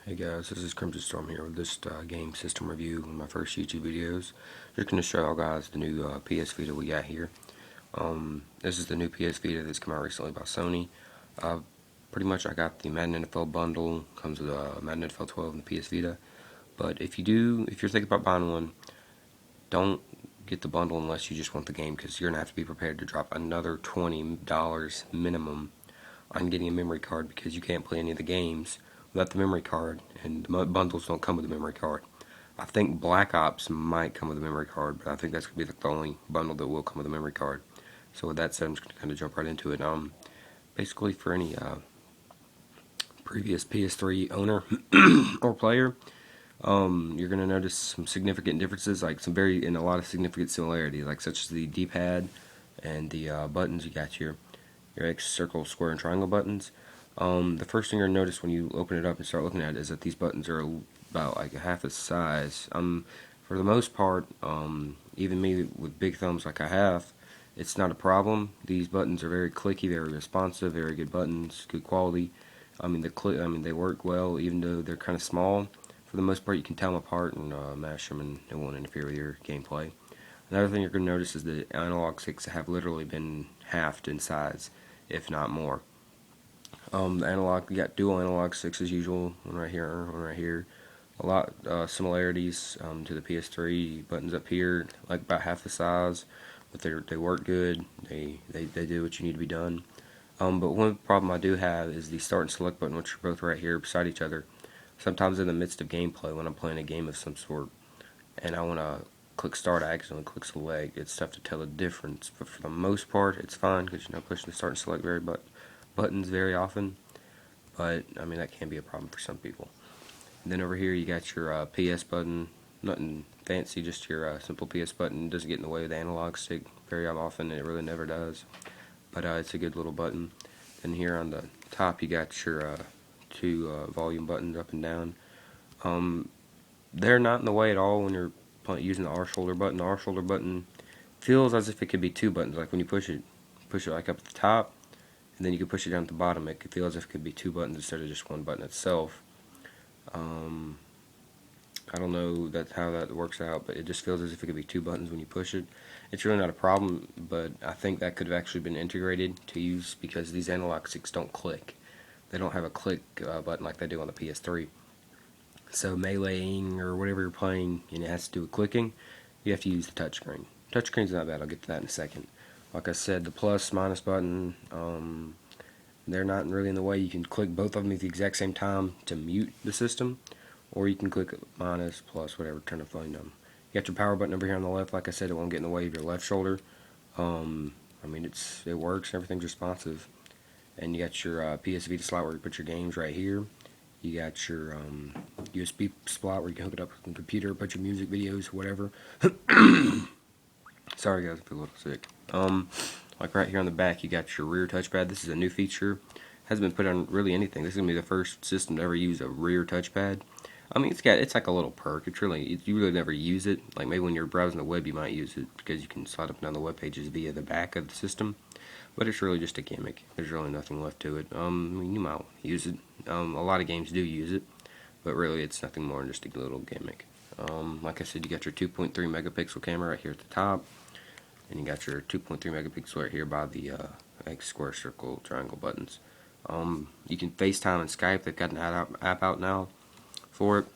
Hey guys, this is Crimson Storm here with this game system review, one of my first YouTube videos. Just going to show y'all guys the new PS Vita we got here. This is the new PS Vita that's come out recently by Sony. Pretty much I got the Madden NFL bundle, comes with Madden NFL 12 and the PS Vita. But if you're thinking about buying one, don't get the bundle unless you just want the game, because you're going to have to be prepared to drop another $20 minimum on getting a memory card, because you can't play any of the games without the memory card, and the bundles don't come with a memory card. I think Black Ops might come with a memory card, but I think that's going to be the only bundle that will come with a memory card. So with that said, I'm just going to kind of jump right into it. Basically, for any previous PS3 owner or player, you're going to notice some significant differences, like and a lot of significant similarities, like such as the D-pad and the buttons. You got your X, circle, square, and triangle buttons. The first thing you're going to notice when you open it up and start looking at it is that these buttons are about like half the size. For the most part, even me with big thumbs like I have, it's not a problem. These buttons are very clicky, very responsive, very good buttons, good quality. They work well, even though they're kind of small. For the most part, you can tell them apart and mash them, and it won't interfere with your gameplay. Another thing you're going to notice is the analog sticks have literally been halved in size, if not more. The analog, we got dual analog sticks as usual, one right here, one right here. A lot similarities to the PS3. Buttons up here, like about half the size, but they work good. They do what you need to be done. But one problem I do have is the start and select button, which are both right here beside each other. Sometimes in the midst of gameplay, when I'm playing a game of some sort, and I want to click start, I accidentally click select. It's tough to tell the difference, but for the most part, it's fine, because you're not pushing the start and select buttons very often. But I mean, that can be a problem for some people. And then over here you got your PS button, nothing fancy, just your simple PS button. It doesn't get in the way of the analog stick very often, and it really never does. But it's a good little button. And here on the top you got your two volume buttons up and down. They're not in the way at all when you're using the R shoulder button. The R shoulder button feels as if it could be two buttons. Like when you push it like up at the top, and then you can push it down at the bottom. It could feel as if it could be two buttons instead of just one button itself. I don't know how that works out, but it just feels as if it could be two buttons when you push it. It's really not a problem, but I think that could have actually been integrated to use, because these analog sticks don't click. They don't have a click button like they do on the PS3. So meleeing or whatever you're playing and it has to do with clicking, you have to use the touchscreen. Touchscreen's not bad. I'll get to that in a second. Like I said, the plus, minus button, they're not really in the way. You can click both of them at the exact same time to mute the system, or you can click minus, plus, whatever, turn the volume down. You got your power button over here on the left. Like I said, it won't get in the way of your left shoulder. It works. Everything's responsive. And you got your PS Vita slot where you put your games right here. You got your USB slot where you can hook it up with a computer, put your music videos, whatever. Sorry guys, I feel a little sick. Like right here on the back, you got your rear touchpad. This is a new feature. Hasn't been put on really anything. This is gonna be the first system to ever use a rear touchpad. I mean, it's like a little perk. You really never use it. Like maybe when you're browsing the web, you might use it because you can slide up and down the web pages via the back of the system. But it's really just a gimmick. There's really nothing left to it. You might use it. A lot of games do use it, but really it's nothing more than just a little gimmick. Like I said, you got your 2.3 megapixel camera right here at the top, and you got your 2.3 megapixel right here by the X, square, circle, triangle buttons. You can FaceTime and Skype. They've got an app out now for it.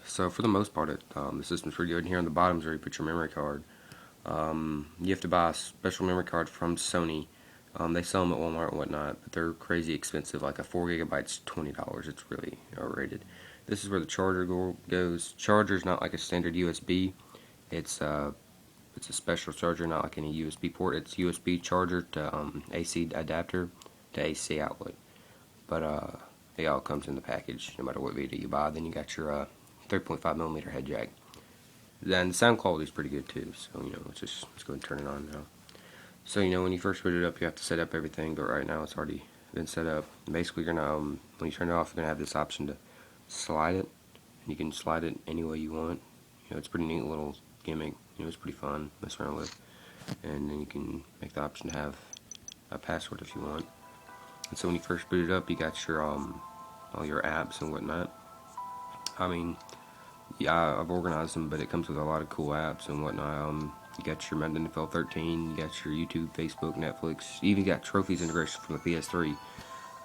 So for the most part, the system's pretty good. And here on the bottom is where you put your memory card. You have to buy a special memory card from Sony. They sell them at Walmart and whatnot, but they're crazy expensive. Like a 4 gigabyte's $20. It's really overrated. This is where the charger goes. Charger's not like a standard USB. It's a special charger, not like any USB port. It's USB charger to AC adapter to AC outlet. But it all comes in the package, no matter what Vita you buy. Then you got your 3.5mm head jack. And the sound quality is pretty good too. So let's go and turn it on now. So when you first boot it up, you have to set up everything, but right now it's already been set up. Basically, you're gonna when you turn it off, you're gonna have this option to slide it, and you can slide it any way you want. It's a pretty neat little gimmick. It's pretty fun to mess around with. And then you can make the option to have a password if you want. And so when you first boot it up, you got your all your apps and whatnot. I mean, yeah, I've organized them, but it comes with a lot of cool apps and whatnot. You got your Madden NFL 13, you got your YouTube, Facebook, Netflix. You even got trophies integration from the PS3,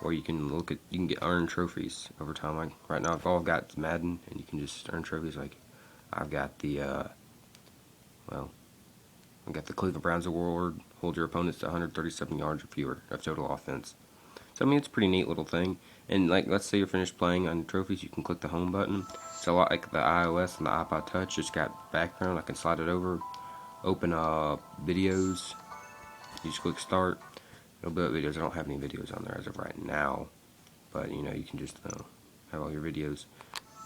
where you can earn trophies over time. Like right now, I've got Madden, and you can just earn trophies. Like I've got well, I've got the Cleveland Browns award. Hold your opponents to 137 yards or fewer of total offense. So I mean, it's a pretty neat little thing. And like, let's say you're finished playing on trophies, you can click the home button. It's a lot like the iOS and the iPod Touch. It's got background. I can slide it over. Open videos. You just click start. It'll build videos. I don't have any videos on there as of right now, but you know, you can just have all your videos.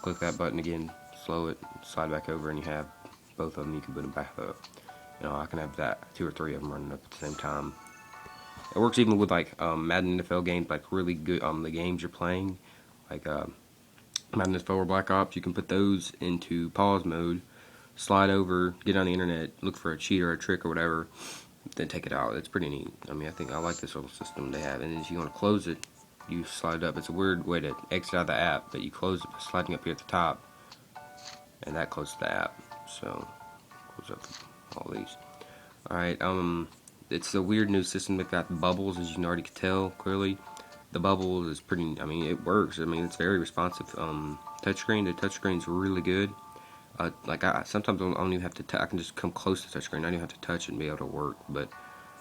Click that button again, slow it, slide back over, and you have both of them. You can put them back up. You know, I can have that 2 or 3 of them running up at the same time. It works even with like Madden NFL games, like really good the games you're playing, like Madden NFL or Black Ops. You can put those into pause mode, slide over, get on the internet, look for a cheat or a trick or whatever, then take it out. It's pretty neat. I mean, I like this little system they have. And if you want to close it, you slide it up. It's a weird way to exit out of the app, but you close it by sliding up here at the top, and that closes the app. So close up all these. All right. It's a weird new system that got bubbles, as you can already tell clearly. The bubbles is pretty. I mean, it works. I mean, it's very responsive. Touchscreen. The touchscreen's really good. Like sometimes I don't even have to. I can just come close to the touchscreen. I don't even have to touch it and be able to work. But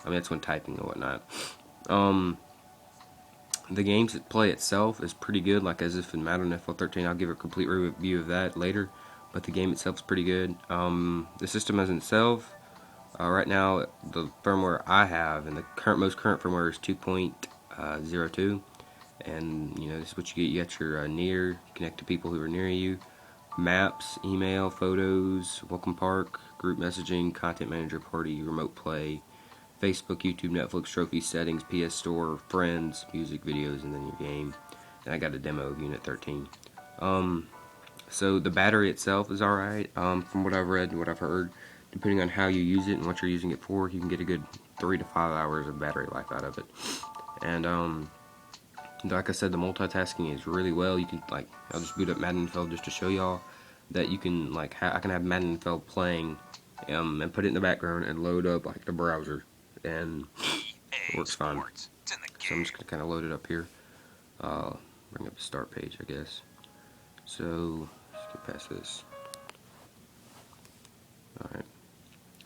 I mean, that's when typing and whatnot. The games that play itself is pretty good. Like as if in Madden NFL 13, I'll give a complete review of that later. But the game itself is pretty good. The system as itself. Right now, the firmware I have, and the most current firmware is 2.02, and you know this is what you get. You got your near, connect to people who are near you, maps, email, photos, welcome park, group messaging, content manager, party, remote play, Facebook, YouTube, Netflix, trophy settings, PS Store, friends, music, videos, and then your game. And I got a demo of Unit 13. So the battery itself is alright. From what I've read and what I've heard. Depending on how you use it and what you're using it for, you can get a good 3 to 5 hours of battery life out of it. And like I said, the multitasking is really well. You can I'll just boot up Madden NFL just to show y'all that you can I can have Madden NFL playing, and put it in the background and load up like the browser, and it works fine. So I'm just gonna kind of load it up here. Bring up the start page, I guess. So let's get past this. All right.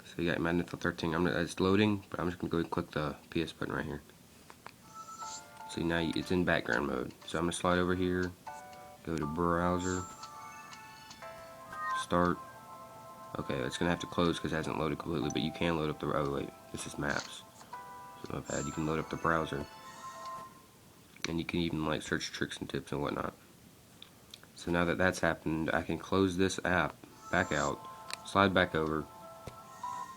So you got Madden NFL 13. It's loading, but I'm just gonna go and click the PS button right here. See, now it's in background mode. So I'm gonna slide over here, go to browser, start. Okay, it's gonna have to close because it hasn't loaded completely, but you can load up the. Oh wait, this is maps. So my bad. You can load up the browser, and you can even search tricks and tips and whatnot. So now that that's happened, I can close this app back out, slide back over,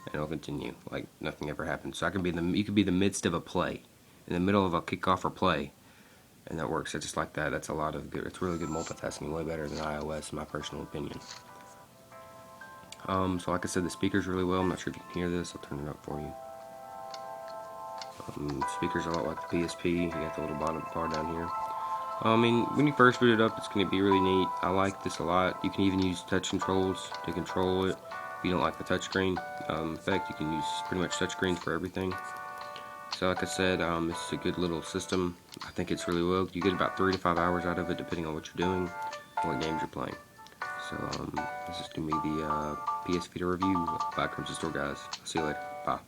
and it'll continue like nothing ever happened. So you could be in the midst of a play, in the middle of a kickoff or play, and that works. It's just like that. That's a lot of good. It's really good multitasking, way better than iOS, in my personal opinion. So like I said, the speaker's really well. I'm not sure if you can hear this. I'll turn it up for you. Speaker's a lot like the PSP. You got the little bottom bar down here. I mean, when you first boot it up, it's going to be really neat. I like this a lot. You can even use touch controls to control it. If you don't like the touchscreen effect, you can use pretty much touchscreens for everything. So like I said, this is a good little system. I think it's really well. You get about 3 to 5 hours out of it, depending on what you're doing and what games you're playing. So this is going to be the PS Vita review by Crimson Store, guys. See you later. Bye.